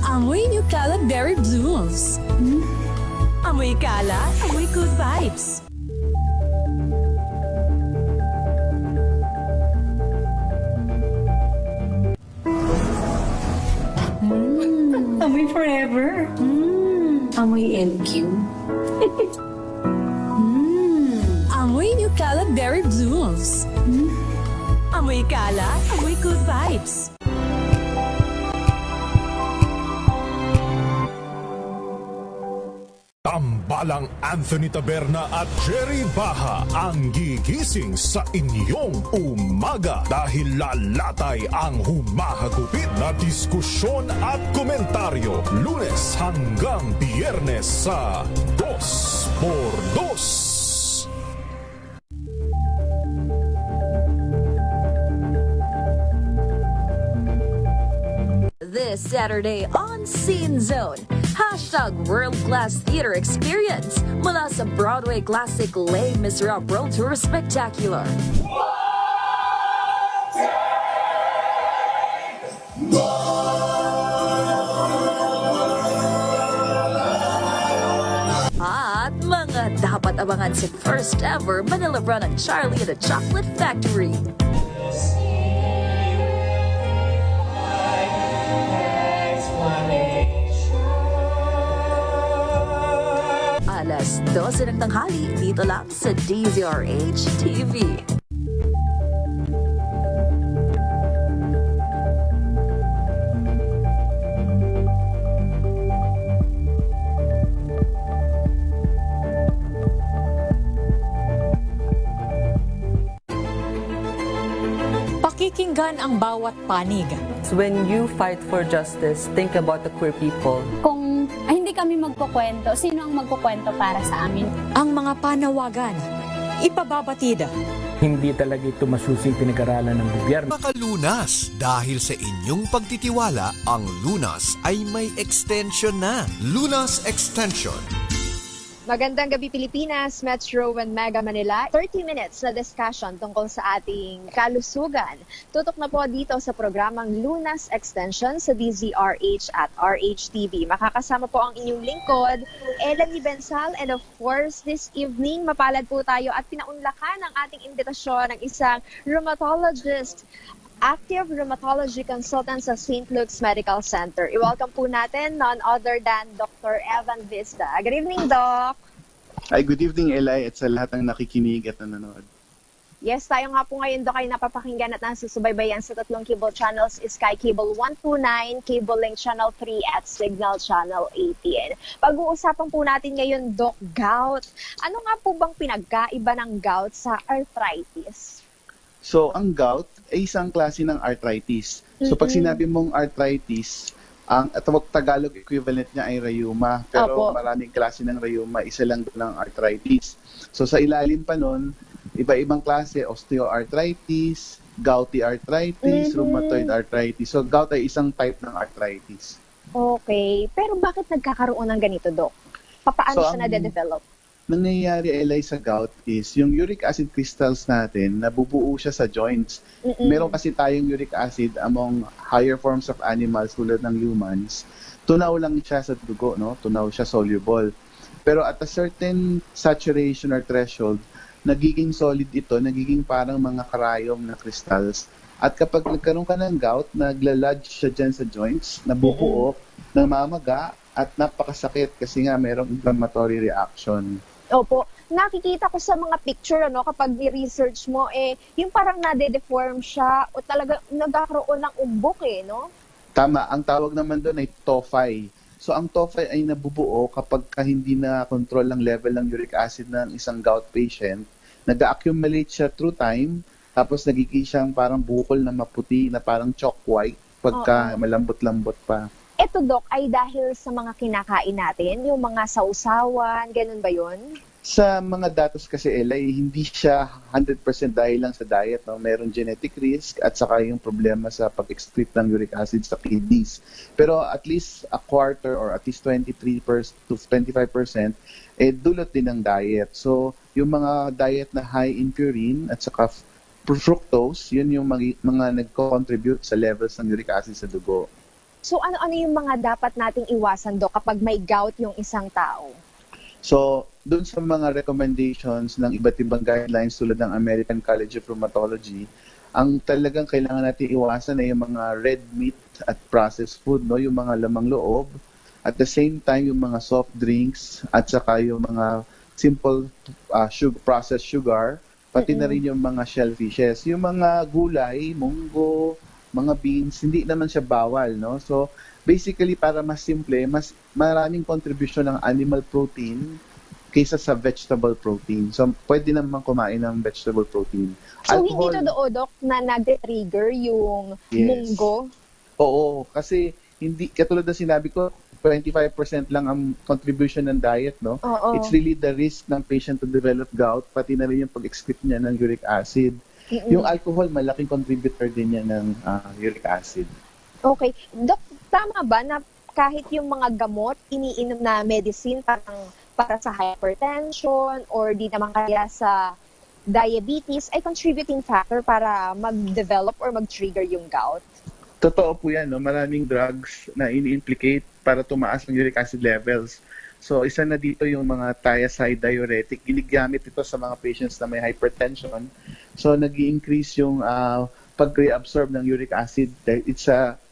Amoy Nucala Berry Blooms. Amoy Kala, amoy good vibes. Amoy forever. Amoy LQ. Amoy Nucala Berry Blooms. Amoy Kala, amoy good vibes. Tambalang Anthony Taberna at Jerry Baha ang gigising sa inyong umaga dahil lalatay ang humahagupit na diskusyon at komentaryo Lunes hanggang Biyernes sa 2x2. This Saturday on Scene Zone, hashtag World Class Theater Experience mula sa Broadway classic Les Miserables World Tour Spectacular. At mga dapat abangan sa first ever Manila run ng Charlie and the Chocolate Factory. Alas 12 ng tanghali dito lang sa DZRH TV. Pakikinggan ang bawat panig. When you fight for justice, think about the queer people. Kung hindi kami magkukwento, sino ang magkukwento para sa amin? Ang mga panawagan, ipababatid. Hindi talaga ito masusing pinag-aralan ng gobyerno. Makalunas, dahil sa inyong pagtitiwala, ang Lunas ay may extension na. Lunas Extension. Magandang gabi Pilipinas, Metro and Mega Manila. 30 minutes na discussion tungkol sa ating kalusugan. Tutok na po dito sa programang Lunas Extension sa DZRH at RHTV. Makakasama po ang inyong lingkod, Elanie Bensal, and of course, this evening, mapalad po tayo at pinaunlakan ang ating imbitasyon ng isang rheumatologist, active rheumatology consultant sa St. Luke's Medical Center. I-welcome po natin none other than Dr. Evan Vista. Good evening, Doc. Ay, good evening, Eli, at sa lahat ng nakikinig at nanonood. Yes, tayo nga po ngayon, Doc, ay napapakinggan at nasusubaybayan sa tatlong cable channels, Sky Cable 129, Cable Link Channel 3, at Signal Channel 18. Pag-uusapan po natin ngayon, Doc, gout. Ano nga po bang pinagkaiba ng gout sa arthritis? So, ang gout ay isang klase ng arthritis. So, pag sinabi mong arthritis, ang Tagalog equivalent niya ay rheuma. Pero maraming klase ng rheuma, isa lang ng arthritis. So, sa ilalim pa nun, iba-ibang klase, osteoarthritis, gouty arthritis, rheumatoid arthritis. So, gout ay isang type ng arthritis. Okay. Pero bakit nagkakaroon ng ganito, Doc? Paano siya na-develop? Nangyayari, Eli, sa gout is yung uric acid crystals natin, nabubuo siya sa joints. Meron kasi tayong uric acid among higher forms of animals tulad ng humans. Tunaw lang siya sa dugo, no? Tunaw siya soluble. Pero at a certain saturation or threshold, nagiging solid ito, nagiging parang mga karayom na crystals. At kapag nagkaroon ka ng gout, naglalodge siya dyan sa joints, nabubuo, namamaga, at napakasakit kasi nga merong inflammatory reaction. Opo. Nakikita ko sa mga picture, kapag ni-research mo, yung parang nade-deform siya o talaga nagkakaroon ng umbok, no? Tama. Ang tawag naman doon ay tophi. So, ang tophi ay nabubuo kapag hindi na control ang level ng uric acid ng isang gout patient. Nag-accumulate siya through time, tapos nagiging siyang parang bukol na maputi, na parang chalk white, pagka malambot-lambot pa. Ito, Doc, ay dahil sa mga kinakain natin, yung mga sausawan, ganun ba yun? Sa mga datos kasi, Eli, hindi siya 100% dahil lang sa diet. No? Meron genetic risk at saka yung problema sa pag-excrete ng uric acid sa kidneys. Pero at least a quarter or at least 23% to 25% dulot din ng diet. So, yung mga diet na high in purine at saka fructose, yun yung mga nag-contribute sa levels ng uric acid sa dugo. So ano-ano yung mga dapat nating iwasan, Dok, kapag may gout yung isang tao? So, dun sa mga recommendations ng iba't ibang guidelines tulad ng American College of Rheumatology, ang talagang kailangan natin iwasan ay yung mga red meat at processed food, no? Yung mga lamang loob. At the same time, yung mga soft drinks at saka yung mga simple processed sugar, pati na rin yung mga shellfishes. Yung mga gulay, munggo, mga beans, hindi naman siya bawal, no? So, basically, para mas simple, mas maraming contribution ng animal protein kaysa sa vegetable protein. So, pwede naman kumain ng vegetable protein. So, hindi totoo, Dok, na nag-trigger yung munggo? Oo, kasi hindi, katulad na sinabi ko, 25% lang ang contribution ng diet, no? Oo. It's really the risk ng patient to develop gout, pati na rin yung pag-excrete niya ng uric acid. Yung alcohol, malaking contributor din yan ng uric acid. Okay. Dok, tama ba na kahit yung mga gamot, iniinom na medicine para sa hypertension or di naman kaya sa diabetes ay contributing factor para mag-develop or mag-trigger yung gout? Totoo po yan, no? Maraming drugs na ini-implicate para tumaas ng uric acid levels. So, isa na dito yung mga thiazide diuretic. Ginagamit ito sa mga patients na may hypertension. So, nag-i-increase yung pag-reabsorb ng uric acid.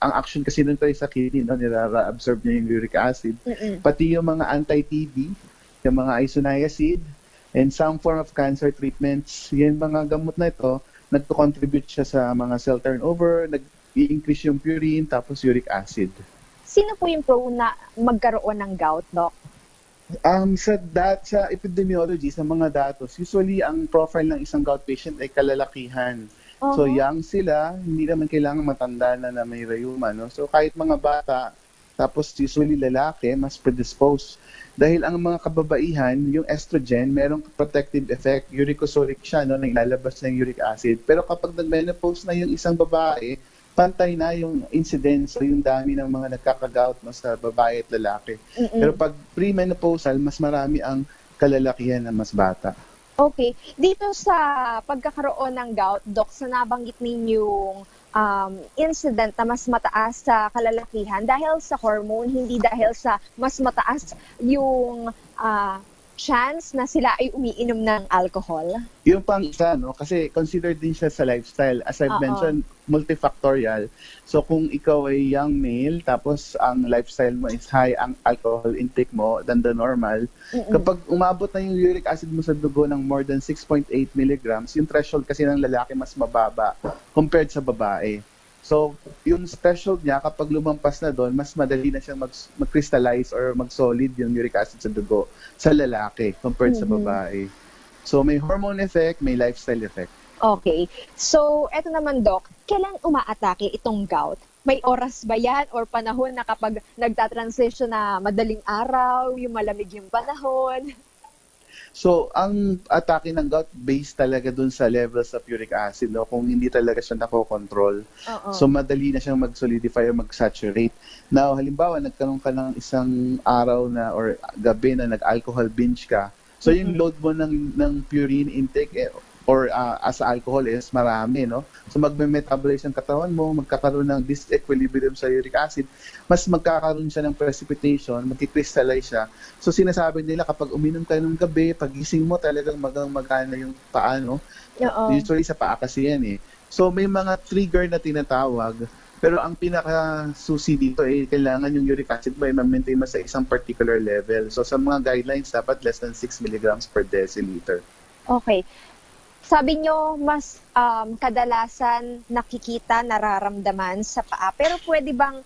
Ang action kasi nun tayo sa kidney, no? Nira-absorb niya yung uric acid. Pati yung mga anti-TB, yung mga isoniazid, and some form of cancer treatments, yung mga gamot na ito, nagko-contribute siya sa mga cell turnover, nag-i-increase yung purine, tapos uric acid. Sino po yung prone na magkaroon ng gout, Doc? Sa epidemiology, sa mga datos, usually ang profile ng isang gout patient ay kalalakihan. So young sila, hindi naman kailangan matanda na may rheuma, no? So kahit mga bata, tapos usually lalaki, mas predisposed. Dahil ang mga kababaihan, yung estrogen, merong protective effect, uricosuric siya, no, nang ilalabas ng uric acid. Pero kapag nag-menopause na yung isang babae, pantay na yung incidence o yung dami ng mga nagkakagout, no, sa babae at lalaki. Pero pag premenopausal, mas marami ang kalalakihan na mas bata. Okay. Dito sa pagkakaroon ng gout, Doc, sa nabanggit ninyong incident na mas mataas sa kalalakihan dahil sa hormone, hindi dahil sa mas mataas yung chance na sila ay umiinom ng alcohol? Yung pang isa, no? Kasi considered din siya sa lifestyle. As I've mentioned, multifactorial. So kung ikaw ay young male, tapos ang lifestyle mo is high ang alcohol intake mo than the normal, kapag umabot na yung uric acid mo sa dugo ng more than 6.8 milligrams, yung threshold kasi ng lalaki mas mababa compared sa babae. So, yung threshold niya, kapag lumampas na doon, mas madali na siyang mag-crystallize or mag-solid yung uric acid sa dugo sa lalaki compared sa babae. So, may hormone effect, may lifestyle effect. Okay. So, eto naman, Doc, kailan umaatake itong gout? May oras ba yan or panahon na kapag nagtatransition na madaling araw, yung malamig yung panahon? So, ang atake ng gout based talaga dun sa levels of uric acid, no? Kung hindi talaga siya nakokontrol. So, madali na siyang mag-solidify or mag-saturate. Now, halimbawa, nagkaroon ka ng isang araw na or gabi na nag-alcohol binge ka. So, yung load mo ng purine intake or as alcohol is marami, no? So, magme-metabolize ang katawan mo, magkakaroon ng disequilibrium sa uric acid, mas magkakaroon siya ng precipitation, magkikrystallize siya. So, sinasabi nila kapag uminom ka ng gabi, pagising mo talagang magana yung paa, no? Usually sa paa kasi yan, eh. So, may mga trigger na tinatawag, pero ang pinaka-susi dito kailangan yung uric acid mo ma-maintain mo sa isang particular level. So, sa mga guidelines, dapat less than 6 milligrams per deciliter. Okay. Sabi nyo, mas kadalasan nakikita, nararamdaman sa paa. Pero pwede bang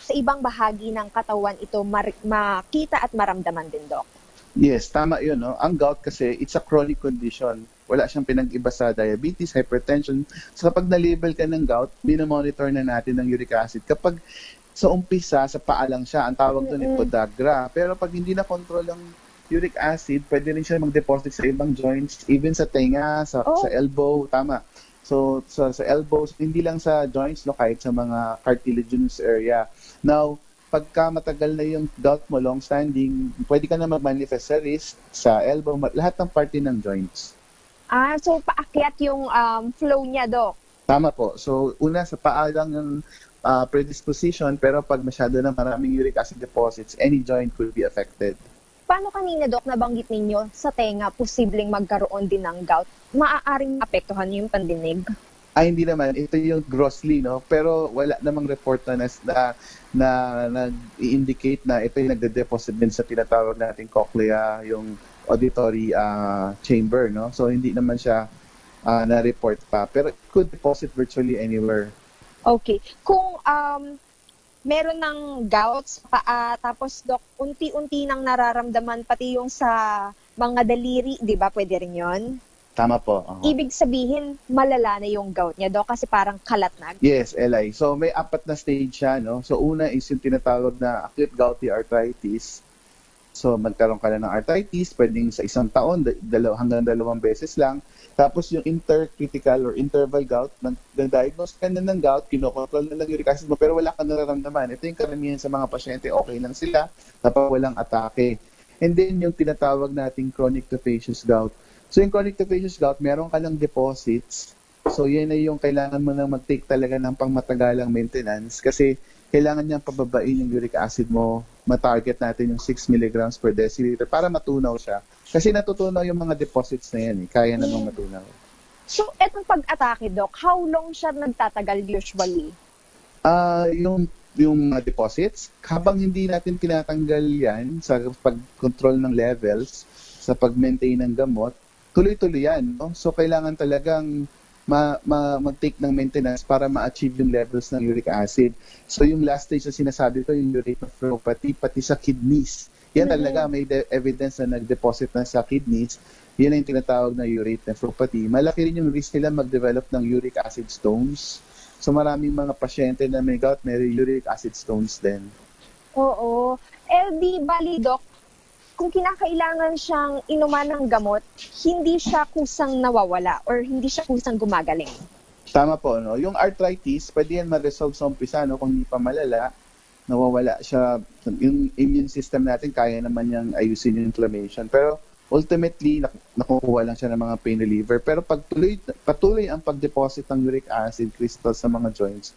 sa ibang bahagi ng katawan ito makita at maramdaman din, Doc? Yes, tama yun. No? Ang gout kasi, it's a chronic condition. Wala siyang pinag-iba sa diabetes, hypertension. So kapag na-label ka ng gout, binomonitor na natin ng uric acid. Kapag sa umpisa, sa paa lang siya, ang tawag doon ay podagra. Pero pag hindi na-control ang uric acid, pwede rin siya mag-deposit sa ibang joints, even sa tenga, sa elbow, tama. So, sa elbows, hindi lang sa joints, no, kahit sa mga cartilaginous area. Now, pagka matagal na yung gout mo, long-standing, pwede ka na mag-manifest sa wrist, sa elbow, lahat ng parte ng joints. So paakyat yung flow niya, Doc. Tama po. So, una sa paa lang yung predisposition, pero pag masyado na maraming uric acid deposits, any joint could be affected. Paano kanina, Doc, nabanggit ninyo sa tenga, posibleng magkaroon din ng gout? Maaaring apektuhan yung pandinig? Hindi naman. Ito yung grossly, no? Pero wala namang report na nag-indicate na ito yung nagde-deposit din sa tinatawag nating cochlea, yung auditory chamber, no? So, hindi naman siya na-report pa. Pero it could deposit virtually anywhere. Okay. Kung meron ng gout sa paa, tapos, Doc, unti-unti nang nararamdaman, pati yung sa mga daliri, di ba? Pwede rin yon. Tama po. Ibig sabihin, malala na yung gout niya, Doc, kasi parang kalat na. Yes, Eli. So, may 4 na stage siya, no? So, una is yung tinatawag na acute gouty arthritis. So, magkaroon ka na ng arthritis, pwedeng sa 1 taon, hanggang 2 beses lang. Tapos yung intercritical or interval gout, nag-diagnose ka na ng gout, kinokontrol na lang uric acid mo, pero wala ka nararamdaman. Ito yung karamihan sa mga pasyente, okay lang sila, tapos walang atake. And then yung tinatawag nating chronic tophaceous gout. So yung chronic tophaceous gout, meron ka ng deposits. So yan ay yung kailangan mo nang mag-take talaga ng pangmatagalang maintenance kasi kailangan niyang pababain yung uric acid mo. Ma-target natin yung 6 mg per deciliter para matunaw siya. Kasi natutunaw yung mga deposits na yan. Kaya namang matunaw. So, etong pag-atake, Doc, how long siya nagtatagal usually? Yung mga deposits, habang hindi natin tinatanggal yan sa pag-control ng levels, sa pag-maintain ng gamot, tuloy-tuloy yan. No? So, kailangan talagang mag-take ng maintenance para ma-achieve yung levels ng uric acid. So, yung last stage na sinasabi ko, yung urate nephropathy, pati sa kidneys. Yan talaga, may evidence na nag-deposit na sa kidneys. Yan ang tinatawag na urate nephropathy. Malaki rin yung risk nila mag-develop ng uric acid stones. So, maraming mga pasyente na may gout, may uric acid stones din. Oo. Di bali, Doc, kung kinakailangan siyang inuman ng gamot, hindi siya kusang nawawala or hindi siya kusang gumagaling. Tama po, no? Yung arthritis, pwede yan ma-resolve sa umpisa, no? Kung hindi pa malala, nawawala siya. Yung immune system natin, kaya naman niyang ayusin yung inflammation. Pero ultimately, nakukuha lang siya ng mga pain reliever. Pero pag patuloy ang pag-deposit ng uric acid crystals sa mga joints,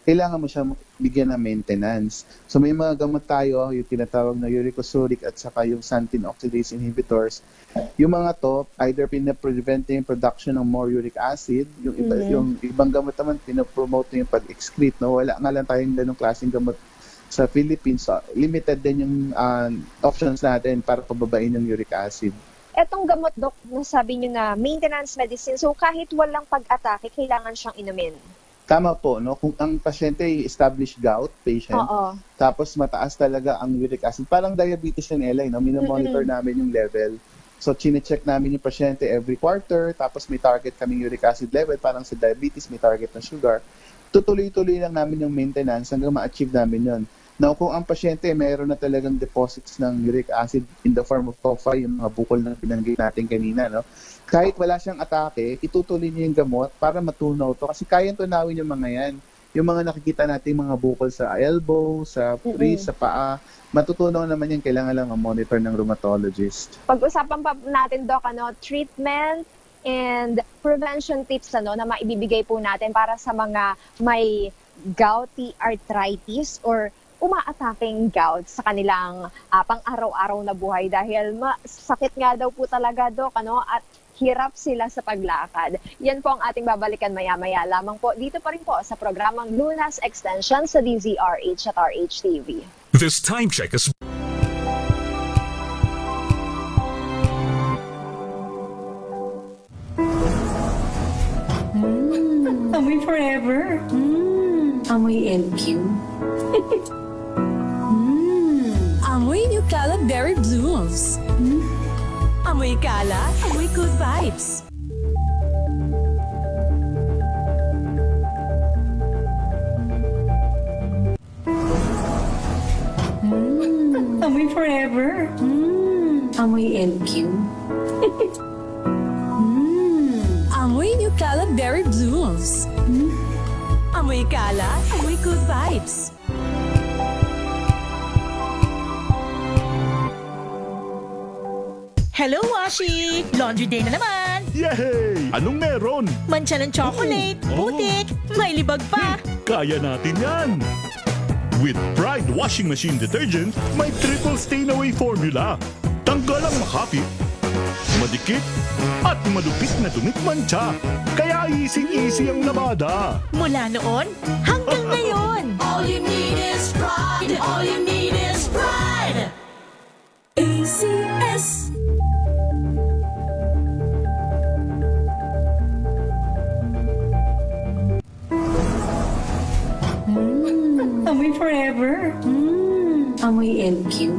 kailangan mo siya bigyan ng maintenance. So may mga gamot tayo, yung tinatawag na uricosuric at saka yung xanthine oxidase inhibitors. Yung mga to, either pinaprevent yung production ng more uric acid, yung ibang gamot naman pinapromote yung pag-excrete. No? Wala nga lang tayong ganong klaseng gamot sa Philippines. So, limited din yung options natin para pababain yung uric acid. Etong gamot, Doc, nasabi niyo na maintenance medicine, so kahit walang pag-atake, kailangan siyang inumin. Tama po, no? Kung ang pasyente ay established gout patient, tapos mataas talaga ang uric acid, parang diabetes yan, Eli, no? Minomonitor namin yung level. So, chine-check namin yung pasyente every quarter, tapos may target kaming uric acid level, parang sa diabetes, may target ng sugar. Tutuloy-tuloy lang namin yung maintenance hanggang ma-achieve namin yon. Now, kung ang pasyente mayroon na talagang deposits ng uric acid in the form of tophi, yung mga bukol na pinanggit natin kanina, no? Kahit wala siyang atake, itutuloy niya yung gamot para matunaw to. Kasi kayang tunawin yung mga yan. Yung mga nakikita natin mga bukol sa elbow, sa wrist, sa paa, matutunaw naman yan. Kailangan lang monitor ng rheumatologist. Pag-usapan pa natin, Doc, treatment and prevention tips na maibibigay po natin para sa mga may gouty arthritis or umaataking gout sa kanilang pang-araw-araw na buhay dahil sakit nga daw po talaga, Doc, at hirap sila sa paglakad. Yan po ang ating babalikan maya-maya lamang po dito pa rin po sa programang Lunas Extension sa DZRH at RHTV. This time check is Amoy forever. Amoy LQ. Amoy New Cala Berry Blooms. Amoy Cala, amoy good vibes. Amoy forever. Amoy LQ. Amoy New Cala Berry Blooms. Amoy Cala, amoy good vibes. Hello, Washi! Laundry day na naman! Yay! Anong meron? Mancha ng chocolate, Oh. putik, may libag pa. Kaya natin yan! With Pride Washing Machine Detergent, may triple stain-away formula. Tanggal ang makapit, madikit, at malupit na dumit mancha. Kaya easy-easy ang labada. Mula noon hanggang ngayon. All you need is pride. All you need is pride. ACS. Amoy forever. Amoy LQ.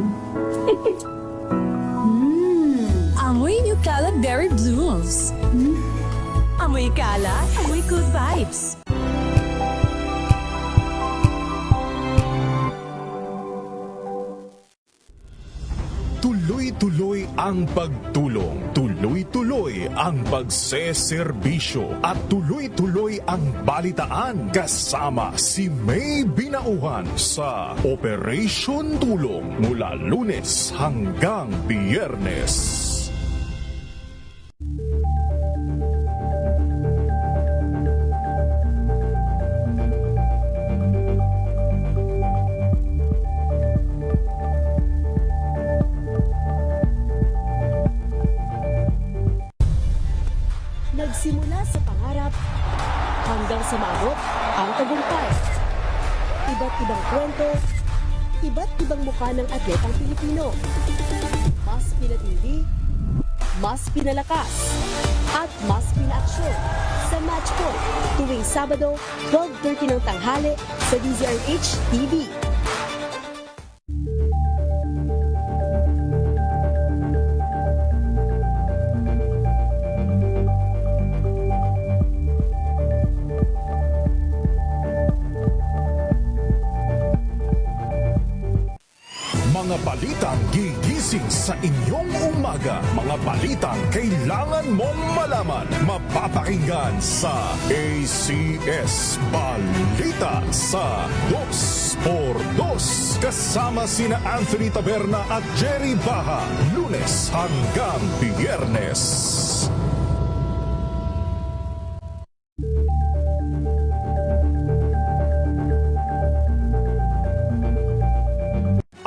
Amoy New Cala Berry Blooms. Amoy kalat, amoy good vibes. Tuloy-tuloy ang pagtulong, tuloy-tuloy ang pagseserbisyo, at tuloy-tuloy ang balitaan kasama si May Binauhan sa Operation Tulong mula Lunes hanggang Biyernes. Nagsimula sa pangarap hanggang sa maabot ang tagumpay. Iba't ibang kwento, iba't ibang mukha ng atletang Pilipino. Mas pinatindi, mas pinalakas, at mas pinaaksyon sa Match Point tuwing Sabado, 12:30 ng tanghali sa DZRH TV. Mga balitang gigising sa inyong umaga. Mga balitang kailangan mong malaman. Mapapakinggan sa ACS Balita sa 2x2. Kasama sina Anthony Taberna at Jerry Baha. Lunes hanggang Biyernes.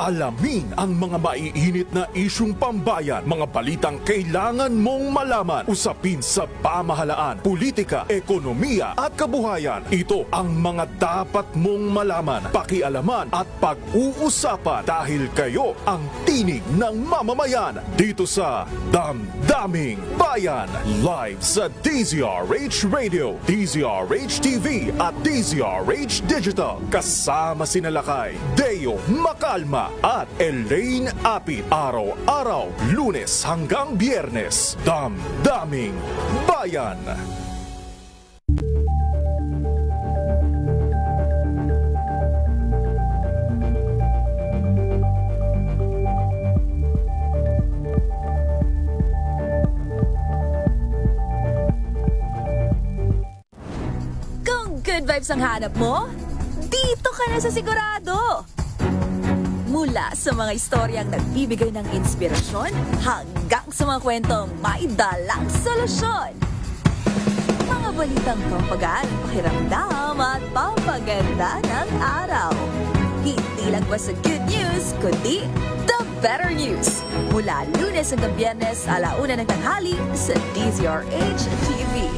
Alamin ang mga maiinit na isyung pambayan, mga balitang kailangan mong malaman, usapin sa pamahalaan, politika, ekonomiya at kabuhayan. Ito ang mga dapat mong malaman, pakialaman at pag-uusapan dahil kayo ang tinig ng mamamayan dito sa Damdaming Bayan. Live sa DZRH Radio, DZRH TV at DZRH Digital. Kasama sinalakay Deo Macalma at Elaine Apit. Araw-araw, Lunes hanggang Biyernes. Damdaming Bayan. Kung good vibes ang hanap mo, dito ka na sa sigurado. Mula sa mga istoryang nagbibigay ng inspirasyon hanggang sa mga kwentong may dalang solusyon. Mga balitang pampagaan, pakiramdam at pampaganda ng araw. Hindi lang basta good news, kundi the better news. Mula Lunes hanggang Biyernes, 1:00 ng tanghali sa DZRH TV.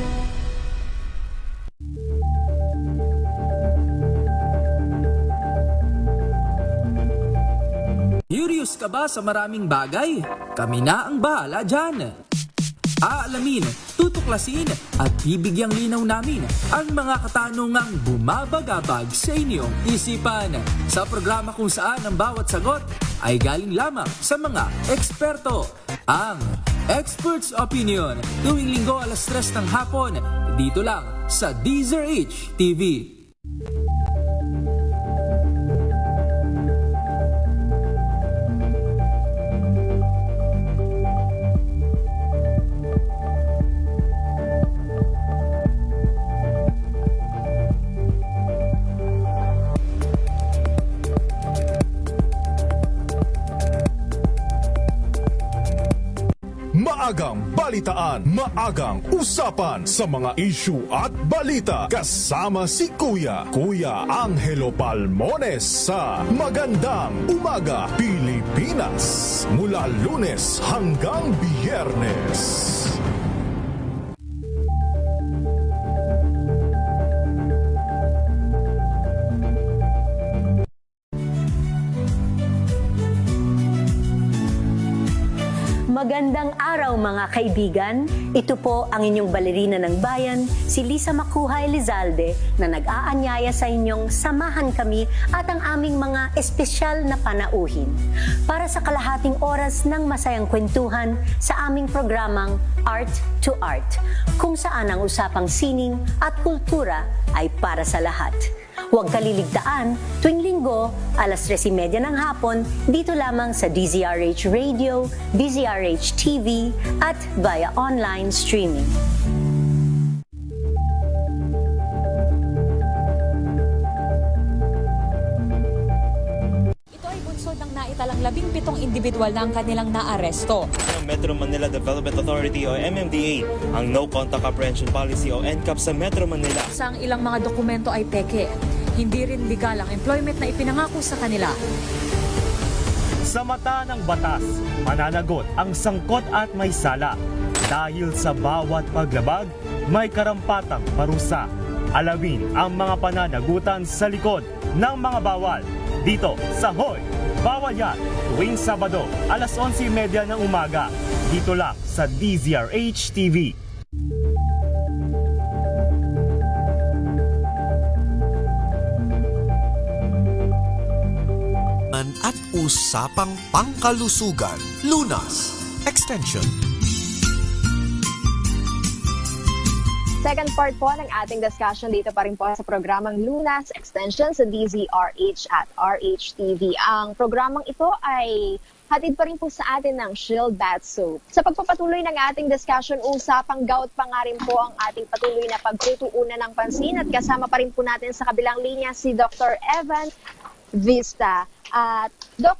Curious ka ba sa maraming bagay? Kami na ang bahala dyan. Aalamin, tutuklasin at bibigyang linaw namin ang mga katanungang bumabagabag sa inyong isipan. Sa programa kung saan ang bawat sagot ay galing lamang sa mga eksperto. Ang Expert's Opinion, tuwing Linggo 3:00 ng hapon, dito lang sa DZRH TV. maagang balitaan, maagang usapan sa mga issue at balita. Kasama si Kuya Angelo Palmones sa Magandang Umaga Pilipinas. Mula Lunes hanggang Biyernes. Magandang araw mga kaibigan. Ito po ang inyong balerina ng bayan, si Lisa Macuha Elizalde, na nag-aanyaya sa inyong samahan kami at ang aming mga espesyal na panauhin para sa kalahating oras ng masayang kwentuhan sa aming programang Art to Art, kung saan ang usapang sining at kultura ay para sa lahat. Huwag kaliligtaan, tuwing linggo, alas 3:30 ng hapon, dito lamang sa DZRH Radio, DZRH TV, at via online streaming. Ito ay bunsod ng naitalang 17 individual na ang kanilang naaresto. Metro Manila Development Authority o MMDA ang No Contact Apprehension Policy o NCAP sa Metro Manila. Sa ilang mga dokumento ay peke. Hindi rin legal ang employment na ipinangako sa kanila. Sa mata ng batas, mananagot ang sangkot at may sala. Dahil sa bawat paglabag, may karampatang parusa. Alamin ang mga pananagutan sa likod ng mga bawal. Dito sa Hoy! Bawal Yan! Tuwing Sabado, alas 11:30 ng umaga. Dito lang sa DZRH TV. At usapang pangkalusugan, Lunas Extension. Second part po ng ating discussion dito pa rin po sa programang Lunas Extension sa DZRH at RHTV. Ang programang ito ay hatid pa rin po sa atin ng Shield Bath Soap. Sa pagpapatuloy ng ating discussion, usapang gout pa nga rin po ang ating patuloy na pagtutuunan ng pansin at kasama pa rin po natin sa kabilang linya si Dr. Evan Vista. At Doc,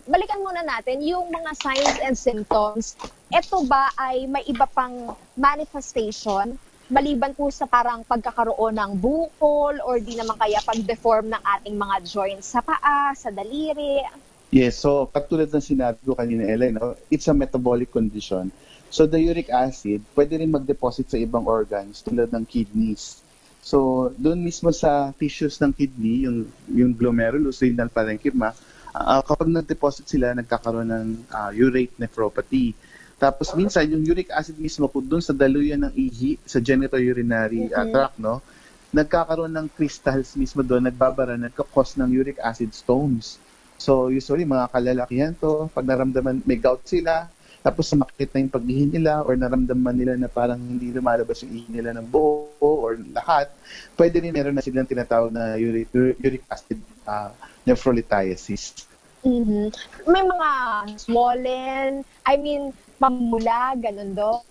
balikan muna natin yung mga signs and symptoms. Ito ba ay may iba pang manifestation maliban po sa parang pagkakaroon ng bukol or di naman kaya pag-deform ng ating mga joints sa paa, sa daliri? Yes, so katulad ng sinabi ko kanina, Ellen, no, it's a metabolic condition. So the uric acid pwede rin mag-deposit sa ibang organs tulad ng kidneys. So, doon mismo sa tissues ng kidney, yung glomerulus, renal parenchyma, kapag nag-deposit sila, nagkakaroon ng urate nephropathy. Tapos minsan, yung uric acid mismo, kung doon sa daluyan ng ihi, sa genitourinary tract, no, nagkakaroon ng crystals mismo doon, nagbabara, nagkakos ng uric acid stones. So, usually, mga kalalakihan to, pag naramdaman, may gout sila, tapos sumakit na yung pag-ihi nila or naramdaman nila na parang hindi lumalabas yung ihi nila ng buo or lahat, pwede rin meron na silang tinatawag na uric acid nephrolithiasis. Mm-hmm. May mga swollen, pamula, ganun do?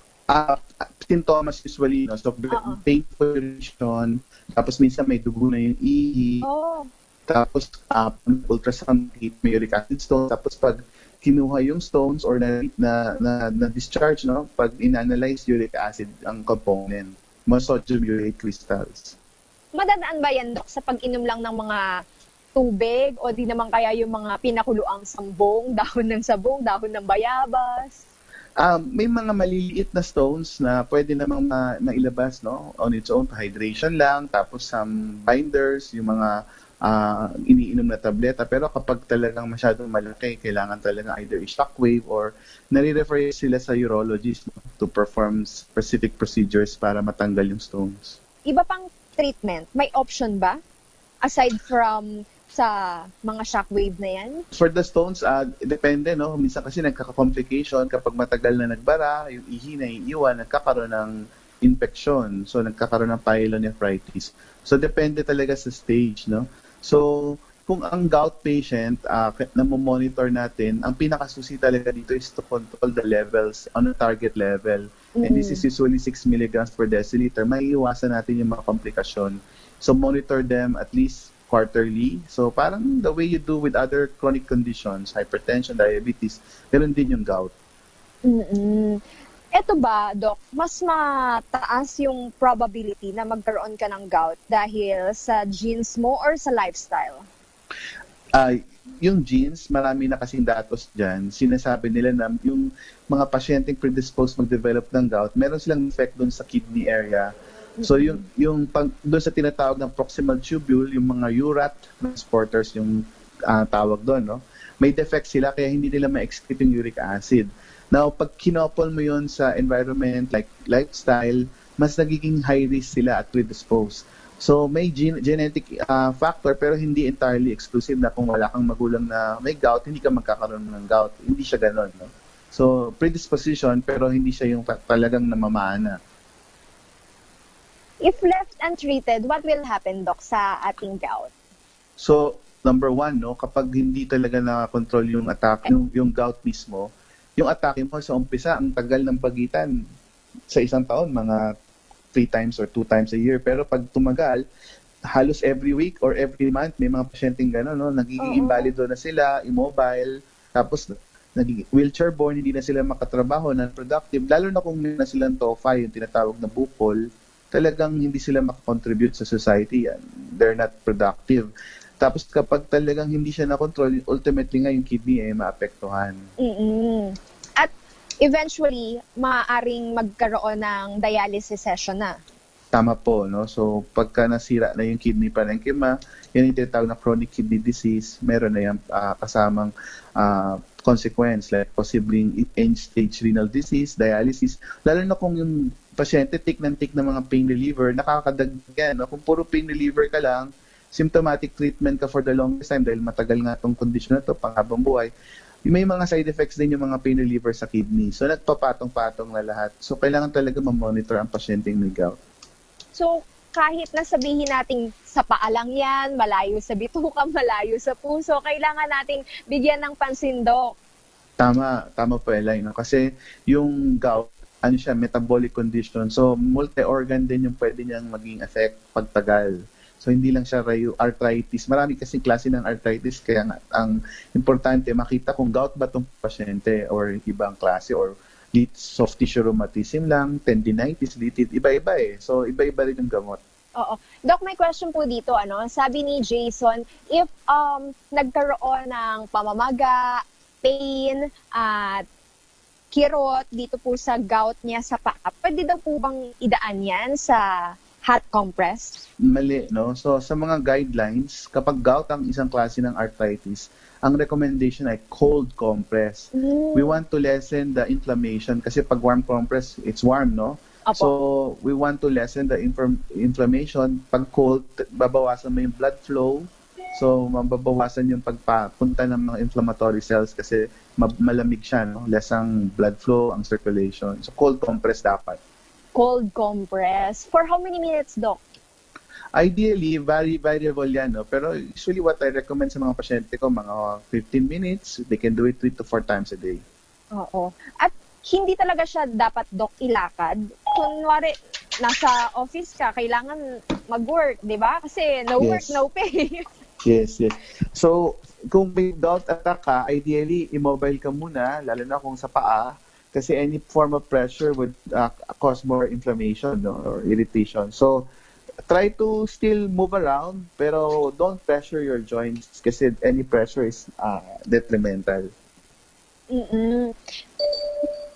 Symptoms usually, no? So, painful urination, tapos minsan may dugo na yung ihi, tapos ultrasound, may uric acid stone, tapos pag kinuha yung stones or na discharge, no, pag inanalyze uric acid ang component, mga sodium urate crystals. Madadaan ba yan, Dok, sa pag-inom lang ng mga tubig o di naman kaya yung mga pinakuluang sambong, dahon ng sabong, dahon ng bayabas? May mga maliliit na stones na pwede namang mailabas, no, on its own, hydration lang, tapos some binders, yung mga iniinom na tableta. Pero kapag talagang masyadong malaki, kailangan talaga either shockwave or nare-refer sila sa urologist, no, to perform specific procedures para matanggal yung stones. Iba pang treatment, may option ba? Aside from sa mga shockwave na yan? For the stones, depende, no? Minsan kasi nagkaka-complication kapag matagal na nagbara, yung ihi na iiwan, nagkakaroon ng infection. So, nagkakaroon ng pyelonephritis. So, depende talaga sa stage, no? So, kung ang gout patient, na monitor natin, ang pinakasusi talaga dito is to control the levels on a target level. And this is usually 6 milligrams per deciliter. May iwasan natin yung mga komplikasyon. So, monitor them at least quarterly. So, parang the way you do with other chronic conditions, hypertension, diabetes, meron din yung gout. Eto ba, Doc, mas mataas yung probability na magkaroon ka ng gout dahil sa genes mo or sa lifestyle? Yung genes, marami na kasing datos dyan. Sinasabi nila na yung mga pasyenteng predisposed mag-develop ng gout, meron silang effect doon sa kidney area. So yung doon sa tinatawag ng proximal tubule, yung mga URAT transporters, yung tawag doon, no? May defect sila kaya hindi nila ma-excrete yung uric acid. Now, pag kinopol mo yun sa environment like lifestyle, mas nagiging high risk sila at predisposed. So may genetic factor pero hindi entirely exclusive na kung wala kang magulang na may gout, hindi ka magkakaroon ng gout. Hindi siya gano'n. No? So predisposition pero hindi siya yung talagang namamana. If left untreated, what will happen, Doc, sa ating gout? So number one, no, kapag hindi talaga nakakontrol yung attack, yung gout mismo, yung atake mo sa umpisa, ang tagal ng pagitan sa isang taon, mga 3 times or 2 times a year. Pero pag tumagal, halos every week or every month, may mga pasyenteng gano'n, no? Nagiging invalido na sila, immobile, tapos nagiging wheelchair-borne, hindi na sila makatrabaho, non-productive. Lalo na kung meron na silang TOFA, yung tinatawag na bukol, talagang hindi sila makakontribute sa society. They're not productive. Tapos kapag talagang hindi siya na-control, ultimately nga yung kidney ay maapektuhan. At eventually, maaaring magkaroon ng dialysis session na. Tama po, no? So pagka nasira na yung kidney parenchyma, yan yung tinatawag na chronic kidney disease, meron na yung kasamang consequence like possibly end-stage renal disease, dialysis. Lalo na kung yung pasyente tik ng mga pain reliever, nakakadagdagan. No? Kung puro pain reliever ka lang, symptomatic treatment ka for the longest time dahil matagal nga itong condition na ito, panghabang buhay, may mga side effects din yung mga pain reliever sa kidney. So, nagpapatong-patong na lahat. So, kailangan talaga ma-monitor ang pasyenteng may gout. So, kahit na sabihin natin sa paa lang yan, malayo sa bituka, malayo sa puso, kailangan nating bigyan ng pansin, Doc. Tama po, Eli. No? Kasi yung gout, metabolic condition. So, multi-organ din yung pwede niyang maging effect pagtagal. So, hindi lang siya arthritis. Marami kasing klase ng arthritis. Kaya nga, ang importante, makita kung gout ba itong pasyente or ibang klase or soft tissue rheumatism lang, tendinitis, litid, iba-iba eh. So, iba-iba rin yung gamot. Oo. Doc, may question po dito. Sabi ni Jason, if nagkaroon ng pamamaga, pain, at kirot dito po sa gout niya sa paa, pwede daw po bang idaan yan sa hot compress? Mali, no? So, sa mga guidelines, kapag gout ang isang klase ng arthritis, ang recommendation ay cold compress. We want to lessen the inflammation kasi pag warm compress, it's warm, no? Apo. So, we want to lessen the inflammation. Pag cold, babawasan mo yung blood flow. So, mababawasan yung pagpapunta ng mga inflammatory cells kasi malamig siya, no? Less ang blood flow, ang circulation. So, cold compress dapat. Cold compress. For how many minutes, Doc? Ideally, very variable yan, no? Pero usually what I recommend sa mga pasyente ko, mga 15 minutes, they can do it 3 to 4 times a day. Oo. At hindi talaga siya dapat, Doc, ilakad. Kunwari, nasa office ka, kailangan mag-work, di ba? Kasi no work, no pay. Yes. So, kung may gout attack ka, ideally, immobile ka muna, lalo na kung sa paa, kasi any form of pressure would cause more inflammation, no, or irritation. So, try to still move around, pero don't pressure your joints kasi any pressure is detrimental.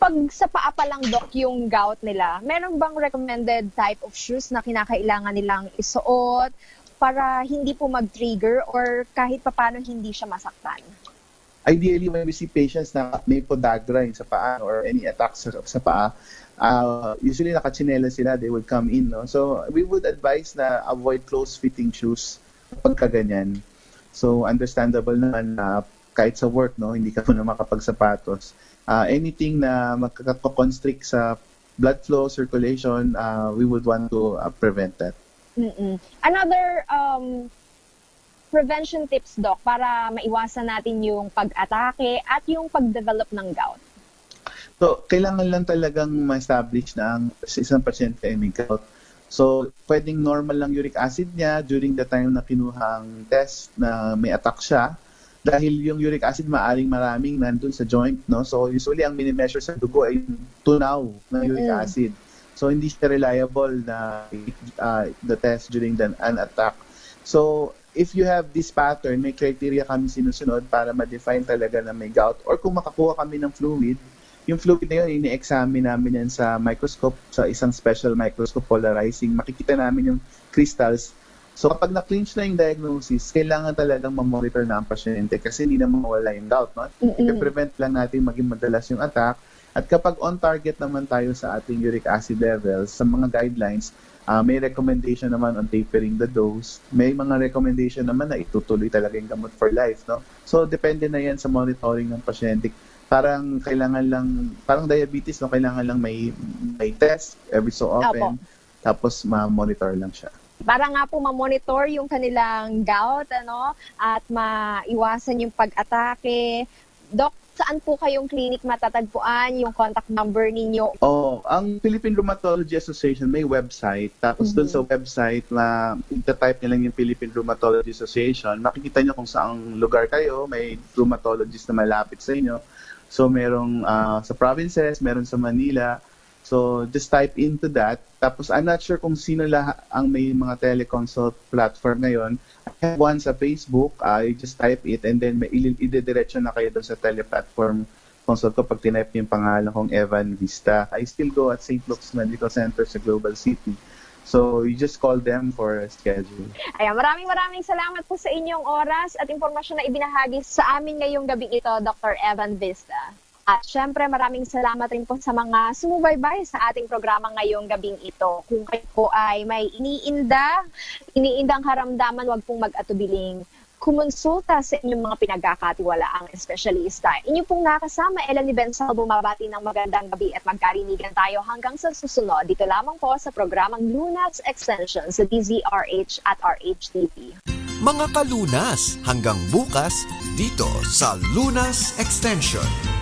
Pag sa paa pa lang, Doc, yung gout nila, meron bang recommended type of shoes na kinakailangan nilang isuot para hindi po mag-trigger or kahit papano hindi siya masaktan? Ideally, when we see patients na may podagra sa paa or any attacks sa paa, usually nakachinelas sila, they would come in. No? So, we would advise na avoid close-fitting shoes pagka ganyan. So, understandable naman na kahit sa work, no, hindi ka muna makapagsapatos. Anything na magkakakonstrict sa blood flow, circulation, we would want to prevent that. Another prevention tips, Doc, para maiwasan natin yung pag-atake at yung pag-develop ng gout? So, kailangan lang talagang ma-establish na ang isang pasyente ay may gout. So, pwedeng normal lang uric acid niya during the time na kinuhang test na may attack siya. dahil yung uric acid maaring maraming nandun sa joint, no? So usually ang mini-measure sa dugo ay yung tunaw ng uric acid. So hindi siya reliable na the test during an attack. So if you have this pattern, may criteria kami sinusunod para ma-define talaga na may gout, or kung makakuha kami ng fluid, yung fluid na yun, ini-examine namin yan sa microscope, sa isang special microscope polarizing. Makikita namin yung crystals. So kapag na-clinch na yung diagnosis, kailangan talagang ma-monitor na ang pasyente kasi hindi na mawala yung gout. No? I-prevent lang natin maging madalas yung attack. At kapag on target naman tayo sa ating uric acid levels, sa mga guidelines, may recommendation naman on tapering the dose. May mga recommendation naman na itutuloy talaga yung gamot for life. No? So depende na yan sa monitoring ng pasyente. Parang kailangan lang, parang diabetes, no? Kailangan lang may test every so often, tapos ma-monitor lang siya. Para nga po ma-monitor yung kanilang gout, at maiwasan yung pag-atake. Doc, saan po kayong clinic matatagpuan, yung contact number ninyo? Ang Philippine Rheumatology Association may website. Tapos doon sa website na ita-type nyo lang yung Philippine Rheumatology Association, makikita nyo kung saang lugar kayo, may rheumatologist na malapit sa inyo. So merong sa provinces, meron sa Manila. So just type into that. Tapos I'm not sure kung sino ang may mga teleconsult platform ngayon. I have one sa Facebook. You just type it and then may ide-diretso na kayo doon sa teleplatform consult ko pag tinype yung pangalan kong Evan Vista. I still go at St. Luke's Medical Center sa Global City. So, you just call them for a schedule. Ayan, maraming salamat po sa inyong oras at impormasyon na ibinahagi sa amin ngayong gabi ito, Dr. Evan Vista. At syempre, maraming salamat rin po sa mga sumubaybay sa ating programa ngayong gabing ito. Kung kayo po ay may iniindang karamdaman, wag pong mag-atubiling kumonsulta sa inyong mga pinagkakatiwalaang espesyalista. Inyo pong nakasama, Ellen Bensal, bumabati ng magandang gabi at magkarinigan tayo hanggang sa susunod. Dito lamang po sa programang Lunas Extension sa DZRH at RHTV. Mga kalunas, hanggang bukas dito sa Lunas Extension.